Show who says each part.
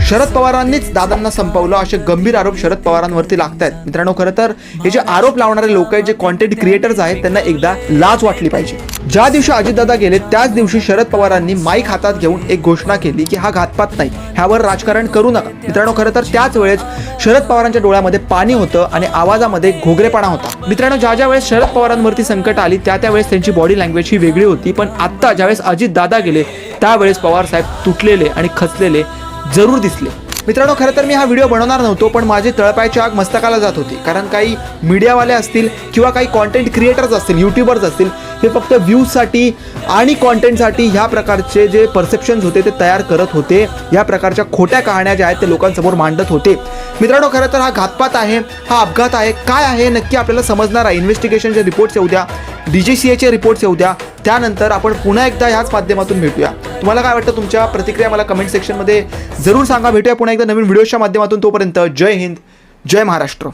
Speaker 1: शरद पवारांनीच दादांना संपवलं असे गंभीर आरोप शरद पवारांवरती लागतात। मित्रांनो, खरं तर हे जे आरोप लावणारे लोक आहेत, जे कॉन्टेंट क्रिएटर्स आहेत, त्यांना एकदा लाज वाटली पाहिजे। ज्या दिवशी अजितदादा गेले त्याच दिवशी शरद पवारांनी माईक हातात घेऊन एक घोषणा केली की हा घातपात नाही, ह्यावर राजकारण करू नका। मित्रांनो, खरं तर त्याच वेळेस शरद पवारांच्या डोळ्यामध्ये पाणी होतं आणि आवाजामध्ये घोगरेपणा होता। मित्रांनो, ज्या वेळेस शरद पवारांवरती संकट आली त्यावेळेस त्यांची बॉडी लँग्वेज ही वेगळी होती, पण आता ज्यावेळेस अजितदादा गेले त्यावेळेस पवार साहेब तुटलेले आणि खचलेले जरूर दिसले। मित्रांनो, खरं तर मी हा व्हिडिओ बनवणार नव्हतो, पण माझी तळपायाची आग मस्तकाला जात होती, कारण काही मीडियावाले असतील किंवा काही कॉन्टेंट क्रिएटर्स असतील, यूट्यूबर्स असतील, हे फक्त व्ह्यूजसाठी आणि कॉन्टेंटसाठी ह्या प्रकारचे जे परसेप्शन्स होते ते तयार करत होते, या प्रकारच्या खोट्या कहाण्या ज्या आहेत ते लोकांसमोर मांडत होते। मित्रांनो, खरं तर हा घातपात आहे, हा अपघात आहे, काय आहे नक्की आपल्याला समजणार आहे। इन्व्हेस्टिगेशनचे रिपोर्ट्स येऊ द्या, DGCAचे रिपोर्ट्स येऊ द्या, त्यानंतर आपण पुन्हा एकदा ह्याच माध्यमातून भेटूया। तुम्हाला काय वाटतं, तुमच्या प्रतिक्रिया मला कमेंट सेक्शनमध्ये जरूर सांगा। भेटूया पुन्हा एकदा नवीन व्हिडिओच्या माध्यमातून। तोपर्यंत जय हिंद, जय महाराष्ट्र।